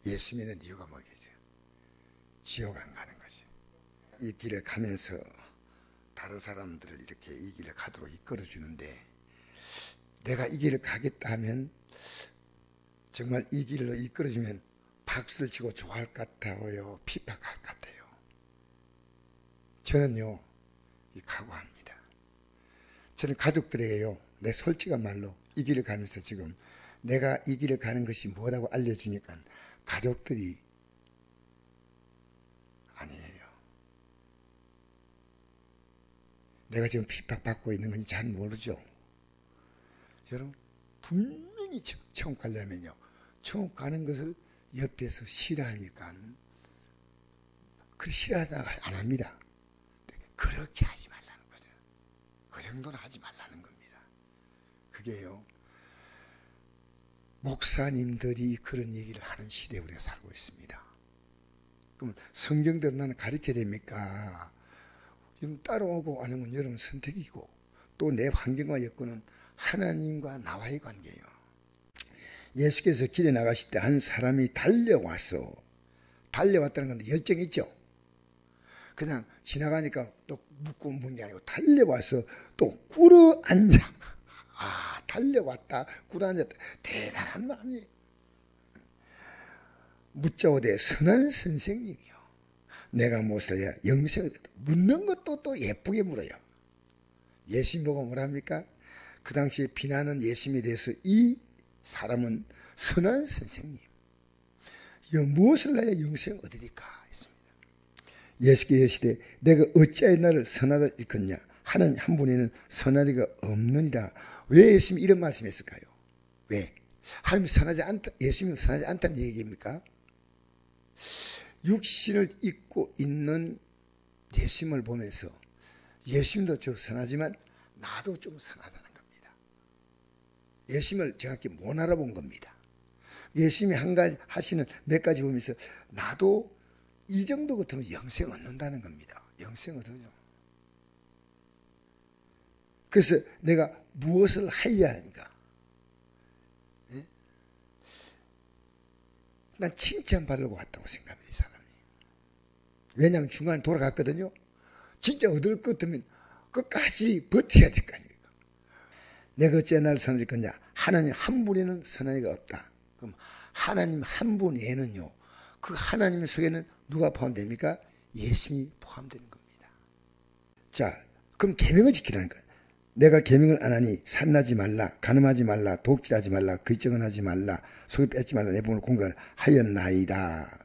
예수 믿는 이유가 뭐겠죠? 지옥 안 가는 거지. 이 길을 가면서 다른 사람들을 이렇게 이 길을 가도록 이끌어 주는데, 내가 이 길을 가겠다 하면 정말 이 길로 이끌어 주면 박수를 치고 좋아할 것 같아요, 핍박할 것 같아요? 저는요, 이 각오합니다. 저는 가족들에게요, 내 솔직한 말로 이 길을 가면서 지금 내가 이 길을 가는 것이 뭐라고 알려주니까 가족들이 아니에요. 내가 지금 핍박받고 있는 건지 잘 모르죠. 여러분, 분명히 천국 가려면요, 천국 가는 것을 옆에서 싫어하니까 그 싫어하다가 안 합니다. 그렇게 하지 말라는 거죠. 그 정도는 하지 말라는 겁니다. 그게요, 목사님들이 그런 얘기를 하는 시대에 우리가 살고 있습니다. 그럼 성경대로 나는 가르쳐야 됩니까? 좀 따라오고 하는 건 여러분 선택이고, 또 내 환경과 여건은 하나님과 나와의 관계예요. 예수께서 길에 나가실 때 한 사람이 달려왔다는 건데 열정이 있죠. 그냥 지나가니까 또 묻고 묻는 게 아니고 달려와서 또 꿇어 앉아. 달려왔다, 꿇어 앉았다. 대단한 마음이에요. 묻자오되 선한 선생님이요, 내가 무엇을 해야 영생을, 묻는 것도 또 예쁘게 물어요. 예수님 보고 뭐랍니까? 그 당시에 비난은 예수님에 대해서 이 사람은 선한 선생님, 무엇을 해야 영생을 얻으리까 했습니다. 예수께서 이르시되 내가 어찌하여 나를 선하다 일컫냐? 하나님 한 분에는 선하리가 없느니라. 왜 예수님이 이런 말씀했을까요? 왜? 하나님이 선하지 않다, 예수님이 선하지 않다는 얘기입니까? 육신을 입고 있는 예수님을 보면서 예수님도 저 선하지만 나도 좀 선하다는 겁니다. 예수님을 정확히 못 알아본 겁니다. 예수님이 한 가지 하시는 몇 가지 보면서 나도 이 정도 같으면 영생 얻는다는 겁니다. 영생 얻어요. 그래서 내가 무엇을 해야 하는가? 난 칭찬받으려고 왔다고 생각합니다, 이 사람이. 왜냐하면 중간에 돌아갔거든요. 진짜 얻을 것 같으면 끝까지 버텨야 될 거 아닙니까? 내가 어찌 나를 선할 거냐? 하나님 한 분에는 선하리가 없다. 그럼 하나님 한 분 외에는요, 그 하나님 속에는 누가 포함됩니까? 예수님이 포함되는 겁니다. 자, 그럼 계명을 지키라는 거예요. 내가 계명을 안 하니 산나지 말라, 간음하지 말라, 독질하지 말라, 글정은 하지 말라, 속에 뺏지 말라, 내 몸을 공경하였나이다.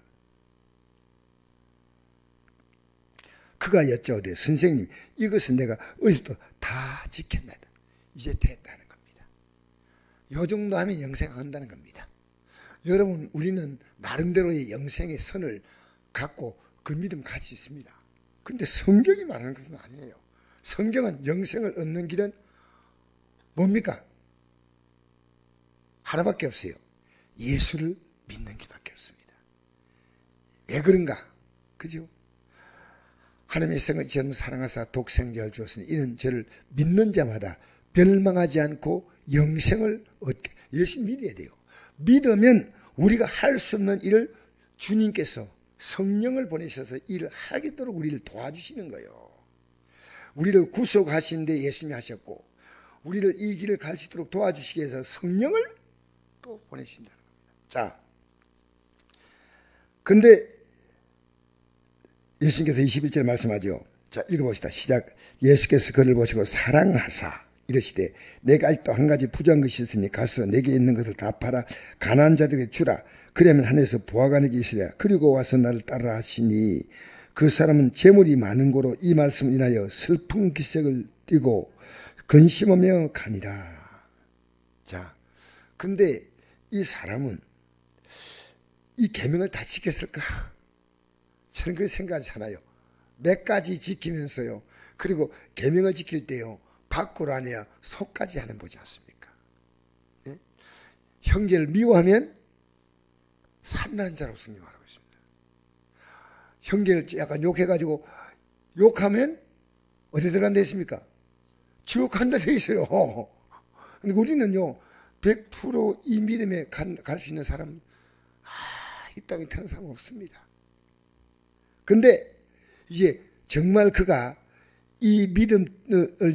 그가 여짜오되 선생님, 이것은 내가 어디서부터 다 지켰나이다. 이제 됐다는 겁니다. 요 정도 하면 영생 한다는 겁니다. 여러분, 우리는 나름대로의 영생의 선을 갖고 그 믿음 가지고 있습니다. 근데 성경이 말하는 것은 아니에요. 성경은 영생을 얻는 길은 뭡니까? 하나밖에 없어요. 예수를 믿는 길밖에 없습니다. 왜 그런가? 그죠? 하나님의 성을 저는 사랑하사 독생자를 주었으니 이는 저를 믿는 자마다 멸망하지 않고 영생을 얻게. 예수 믿어야 돼요. 믿으면 우리가 할 수 없는 일을 주님께서 성령을 보내셔서 일을 하겠도록 우리를 도와주시는 거예요. 우리를 구속하시는데 예수님이 하셨고, 우리를 이 길을 갈 수 있도록 도와주시기 위해서 성령을 또 보내신다는 겁니다. 자, 근데 예수님께서 21절에 말씀하죠. 자, 읽어봅시다. 시작. 예수께서 그를 보시고 사랑하사 이르시되 내가 아직도 한 가지 부족한 것이 있으니 가서 내게 있는 것을 다 팔아 가난한 자들에게 주라. 그러면 하늘에서 부하가 내게 있으리라. 그리고 와서 나를 따라 하시니, 그 사람은 재물이 많은 고로 이 말씀을 인하여 슬픈 기색을 띠고 근심하며 가니라. 자, 근데 이 사람은 이 계명을 다 지켰을까? 저는 그렇게 생각하지 않아요. 몇 가지 지키면서요, 그리고 계명을 지킬 때요, 밖으로 아니야 속까지 하는 보지 않습니까? 예? 형제를 미워하면 산난 자라고 성경이 말하고 있습니다. 형제를 약간 욕해가지고 욕하면 어디 들어간다 했습니까? 지옥 간다 돼 있어요. 근데 우리는요, 100% 이 믿음에 갈 수 있는 사람, 이 땅에 태어난 사람 없습니다. 근데 이제 정말 그가 이 믿음을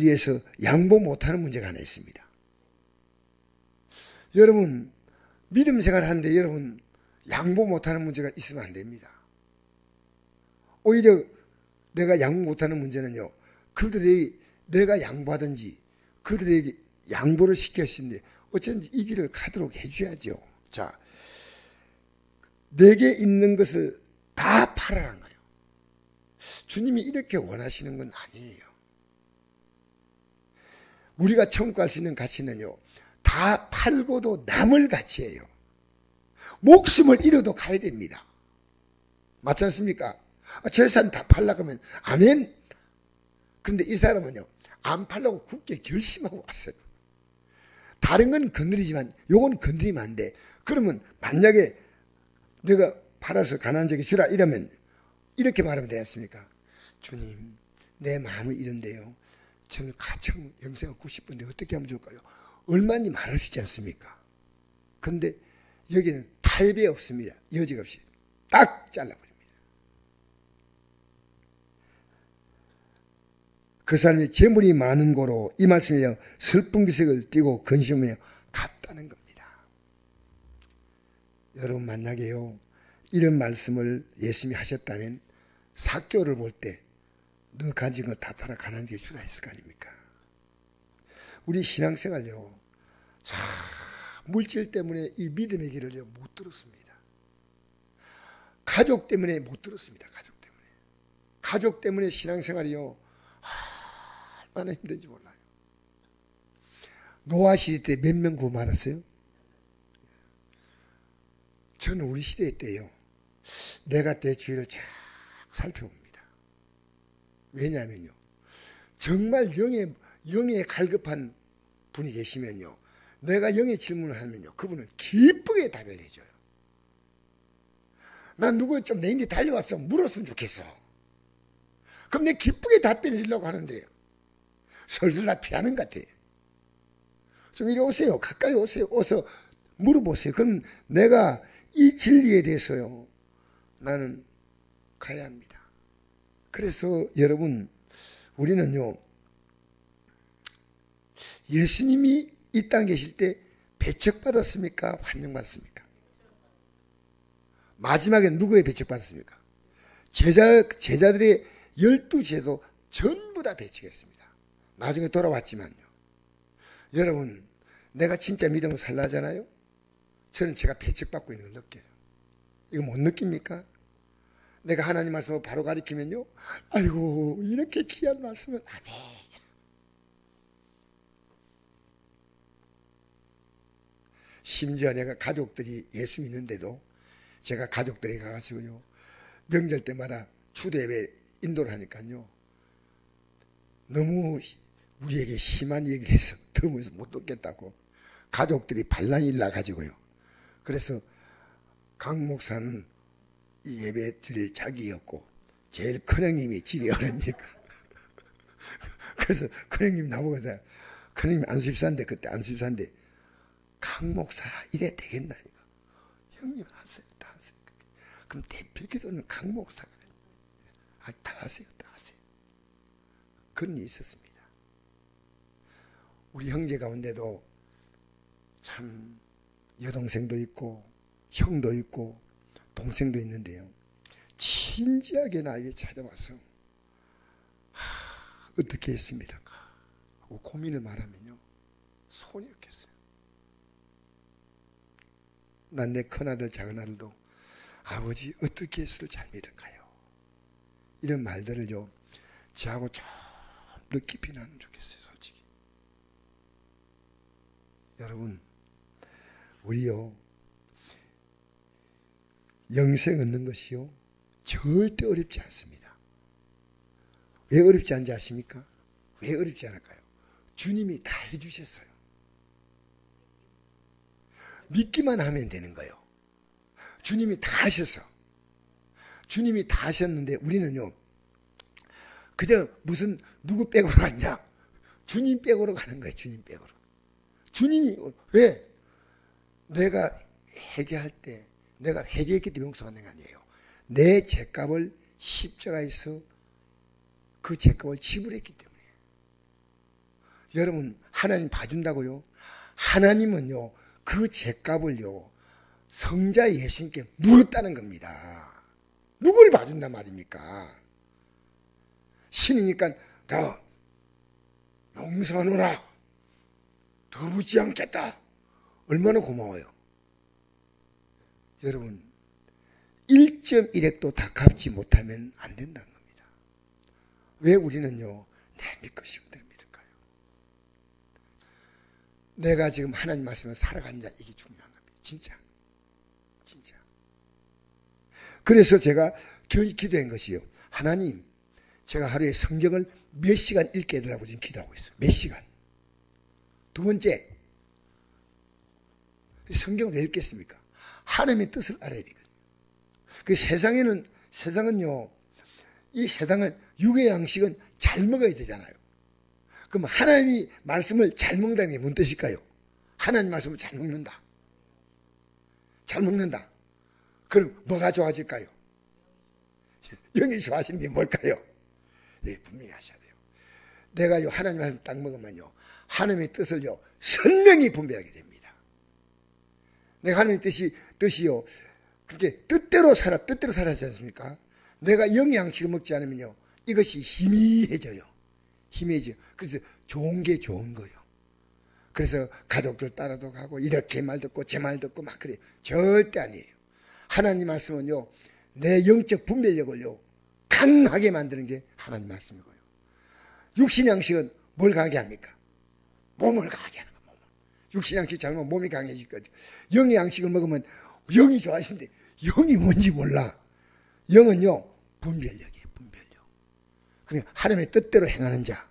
위해서 양보 못하는 문제가 하나 있습니다. 여러분 믿음 생활하는데 여러분 양보 못하는 문제가 있으면 안 됩니다. 오히려 내가 양보 못하는 문제는요, 그들이 내가 양보하든지 그들에게 양보를 시켰는데 어쩐지 이 길을 가도록 해줘야죠. 자, 내게 있는 것을 다 팔아라는 거예요. 주님이 이렇게 원하시는 건 아니에요. 우리가 천국 갈 수 있는 가치는요, 다 팔고도 남을 가치예요. 목숨을 잃어도 가야 됩니다. 맞지 않습니까? 재산 다 팔려고 하면 아멘. 근데 이 사람은요, 안 팔려고 굳게 결심하고 왔어요. 다른 건 건드리지만 요건 건드리면 안 돼. 그러면 만약에 내가 팔아서 가난한 자에게 주라 이러면 이렇게 말하면 되겠습니까? 주님, 내 마음을 이런데요, 저는 가청 영생을 얻고 싶은데 어떻게 하면 좋을까요? 얼마인지 말할 수 있지 않습니까? 근데 여기는 탈배 없습니다. 여지가 없이 딱 잘라버립니다. 그 사람이 재물이 많은 고로 이 말씀이요, 슬픈 기색을 띠고 근심하며 갔다는 겁니다. 여러분 만약에요, 이런 말씀을 예수님이 하셨다면 삭개오를 볼 때 너 가진 거 다 팔아 가난한 게 주라 했을 거 아닙니까? 우리 신앙생활요, 자, 물질 때문에 이 믿음의 길을 못 들었습니다. 가족 때문에 못 들었습니다. 가족 때문에 신앙생활이요, 얼마나 힘든지 몰라요. 노아 시대 때 몇 명 구원 받았어요? 저는 우리 시대 때요, 내가 내 주위를 쫙 살펴봅니다. 왜냐하면요, 정말 영에 갈급한 분이 계시면요, 내가 영의 질문을 하면요, 그분은 기쁘게 답을 해줘요. 난 누구 좀 내 인데 달려와서 물었으면 좋겠어. 그럼 내 기쁘게 답변해 주려고 하는데요, 설설 다 피하는 것 같아요. 좀 이리 오세요. 가까이 오세요. 어서 물어보세요. 그럼 내가 이 진리에 대해서요, 나는 가야 합니다. 그래서 여러분, 우리는요, 예수님이 이 땅에 계실 때 배척받았습니까? 환영받았습니까? 마지막에 누구에 배척받았습니까? 제자들의 12제도 전부 다 배척했습니다. 나중에 돌아왔지만요. 여러분, 내가 진짜 믿음을 살라 하잖아요? 저는 제가 배척받고 있는 걸 느껴요. 이거 못 느낍니까? 내가 하나님 말씀을 바로 가리키면요, 아이고, 이렇게 귀한 말씀을, 아멘. 심지어 내가 가족들이 예수 믿는데도 제가 가족들에게 가가지고요, 명절 때마다 추대회 인도를 하니까요, 너무 우리에게 심한 얘기를 해서 더워서 못 듣겠다고 가족들이 반란이 일나가지고요. 그래서 강 목사는 이 예배 드릴 자기였고 제일 큰형님이 집이 어려니까 그래서 큰형님이 나보고 큰형님이 안수집사인데, 그때 안수집사인데, 강 목사 이래 되겠나니까, 형님 하세요. 다 하세요. 그럼 대표기도는 강 목사가, 다 하세요. 다 하세요. 그런 일이 있었습니다. 우리 형제 가운데도 참 여동생도 있고 형도 있고 동생도 있는데요, 진지하게 나에게 찾아와서 어떻게 했습니까? 하고 고민을 말하면요, 손이 없겠어요. 난 내 큰아들 작은아들도 아버지 어떻게 예수를 잘 믿을까요? 이런 말들을요, 저하고 좀 더 깊이 나누면 좋겠어요. 솔직히 여러분, 우리요, 영생 얻는 것이요, 절대 어렵지 않습니다. 왜 어렵지 않은지 아십니까? 왜 어렵지 않을까요? 주님이 다 해주셨어요. 믿기만 하면 되는 거예요. 주님이 다 하셔서. 주님이 다 하셨는데 우리는요, 그저 무슨 누구 백으로 갔냐? 주님 백으로 가는 거예요. 주님 백으로. 주님이 왜? 내가 회개할 때 내가 회개했기 때문에 용서받는 게 아니에요. 내 죄값을 십자가에서 그 죄값을 지불했기 때문에. 여러분, 하나님 봐준다고요? 하나님은요, 그 죄값을요, 성자 예수님께 물었다는 겁니다. 누굴 봐준단 말입니까? 신이니까 더 용서하노라, 더 묻지 않겠다. 얼마나 고마워요. 여러분, 1.1핵도 다 갚지 못하면 안 된다는 겁니다. 왜 우리는요, 내 믿고 싶은 대로 믿을까요? 내가 지금 하나님 말씀을 살아간 자, 이게 중요한 겁니다. 진짜. 그래서 제가 기도한 것이요. 하나님, 제가 하루에 성경을 몇 시간 읽게 해달라고 지금 기도하고 있어요. 몇 시간. 두 번째, 성경을 왜 읽겠습니까? 하나님의 뜻을 알아야 되거든요. 그 세상은요, 이 세상은 육의 양식은 잘 먹어야 되잖아요. 그럼 하나님이 말씀을 잘 먹는다는 게 뭔 뜻일까요? 하나님 말씀을 잘 먹는다. 잘 먹는다. 그럼 뭐가 좋아질까요? 영이 좋아지는 게 뭘까요? 네, 분명히 하셔야 돼요. 내가요, 하나님 말씀 딱 먹으면요, 하나님의 뜻을요, 선명히 분별하게 됩니다. 내가 하나님의 뜻이요, 그렇게 뜻대로 살아야지 않습니까? 내가 영의 양식을 먹지 않으면요, 이것이 희미해져요. 그래서 좋은 게 좋은 거예요. 그래서 가족들 따라도 가고, 이렇게 말 듣고, 제 말 듣고 막 그래요. 절대 아니에요. 하나님 말씀은요, 내 영적 분별력을요, 강하게 만드는 게 하나님 말씀이고요. 육신 양식은 뭘 강하게 합니까? 몸을 강하게 하는 거예요. 육신 양식 잘 먹으면 몸이 강해질 거죠. 영의 양식을 먹으면 영이 좋아하시는데 영이 뭔지 몰라. 영은요, 분별력이에요. 분별력. 그러니까 하나님의 뜻대로 행하는 자.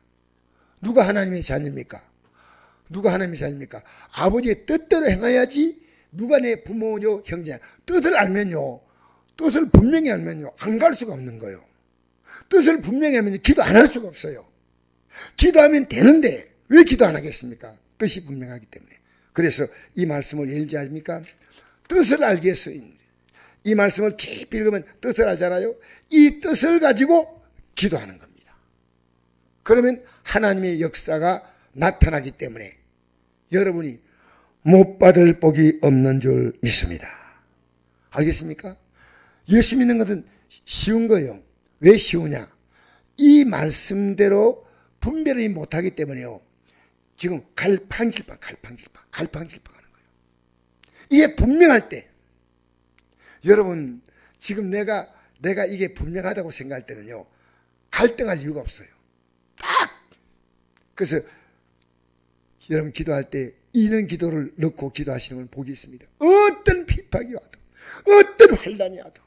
누가 하나님의 자녀입니까? 누가 하나님의 자녀입니까? 아버지의 뜻대로 행해야지. 누가 내 부모요, 형제냐. 뜻을 알면요, 뜻을 분명히 알면요, 안 갈 수가 없는 거예요. 뜻을 분명히 하면 기도 안 할 수가 없어요. 기도하면 되는데 왜 기도 안 하겠습니까? 뜻이 분명하기 때문에. 그래서 이 말씀을 읽지 않습니까? 뜻을 알기 위해서 이 말씀을 깊이 읽으면 뜻을 알잖아요. 이 뜻을 가지고 기도하는 겁니다. 그러면 하나님의 역사가 나타나기 때문에 여러분이 못 받을 복이 없는 줄 믿습니다. 알겠습니까? 예수 믿는 것은 쉬운 거예요. 왜 쉬우냐? 이 말씀대로 분별을 못하기 때문에요. 지금 갈팡질팡 하는 거예요. 이게 분명할 때, 여러분, 지금 내가 이게 분명하다고 생각할 때는요, 갈등할 이유가 없어요. 딱! 그래서 여러분 기도할 때 이런 기도를 넣고 기도하시는 분 복이 있습니다. 어떤 핍박이 와도, 어떤 환난이 와도,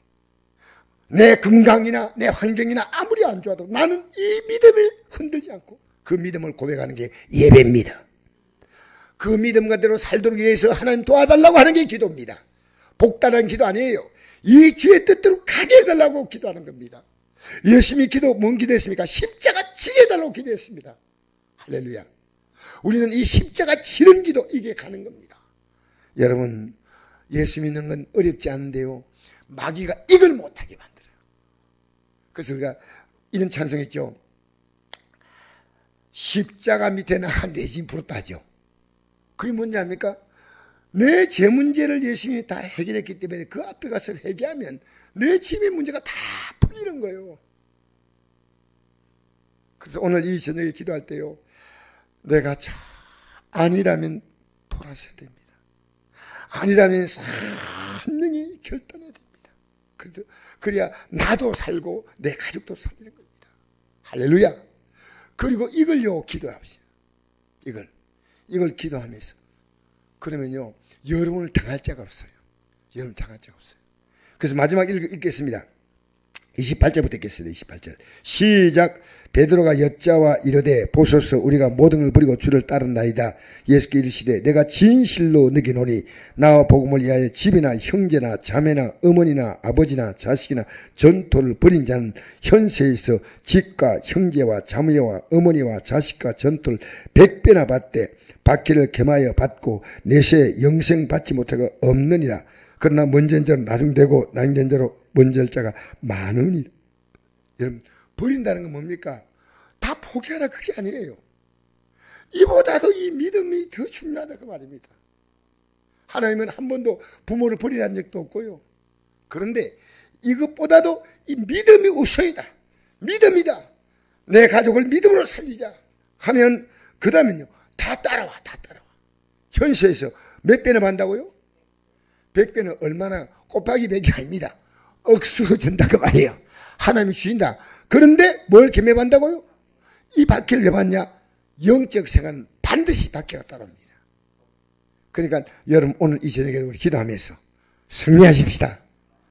내 건강이나 내 환경이나 아무리 안 좋아도 나는 이 믿음을 흔들지 않고 그 믿음을 고백하는 게 예배입니다. 그 믿음과대로 살도록 위해서 하나님 도와달라고 하는 게 기도입니다. 복달한 기도 아니에요. 이 주의 뜻대로 가게 해달라고 기도하는 겁니다. 예수님이 뭔 기도했습니까? 십자가 지게 해달라고 기도했습니다. 할렐루야. 우리는 이 십자가 지는 기도, 이게 가는 겁니다. 여러분, 예수 믿는 건 어렵지 않은데요, 마귀가 이걸 못하게 만들어요. 그래서 우리가 이런 찬송했죠. 십자가 밑에 나가 내 짐 풀었다 하죠. 그게 뭔지 압니까? 내 죄 문제를 예수님이 다 해결했기 때문에 그 앞에 가서 회개하면 내 짐의 문제가 다 풀리는 거예요. 그래서 오늘 이 저녁에 기도할 때요, 내가 아니라면 돌아서야 됩니다. 아니라면 분명히 결단해야 됩니다. 그래야 나도 살고 내 가족도 살리는 겁니다. 할렐루야. 그리고 이걸요, 기도합시다. 이걸 기도하면서. 그러면요, 여러분을 당할 자가 없어요. 여러분 당할 자가 없어요. 그래서 마지막 읽겠습니다. 28절부터 읽겠습니다. 28절. 시작. 베드로가 여짜와 이르되 보소서 우리가 모든 걸 버리고 주를 따른나이다. 예수께 이르시되 내가 진실로 느끼노니 나와 복음을 위하여 집이나 형제나 자매나 어머니나 아버지나 자식이나 전토를 벌인 자는 현세에서 집과 형제와 자매와 어머니와 자식과 전토를 100배나 받되 받기를 겸하여 받고 내세 영생 받지 못하고 없느니라. 그러나 먼저 자로 나중되고 나중된 자로 먼저 자가 많으니. 여러분, 버린다는 건 뭡니까? 다 포기하라 그게 아니에요. 이보다도 이 믿음이 더 중요하다 그 말입니다. 하나님은 한 번도 부모를 버리라는 적도 없고요. 그런데 이것보다도 이 믿음이 우선이다. 믿음이다. 내 가족을 믿음으로 살리자 하면 그 다음엔요. 다 따라와. 현세에서 몇 배나 받는다고요? 100배는 얼마나 곱하기 100이 아닙니다. 억수로 준다 그 말이에요. 하나님이 주신다. 그런데 뭘 겸해받는다고요? 이 박해를 왜 받냐? 영적 생활은 반드시 박해가 따라옵니다. 그러니까 여러분 오늘 이 저녁에 우리 기도하면서 승리하십시다.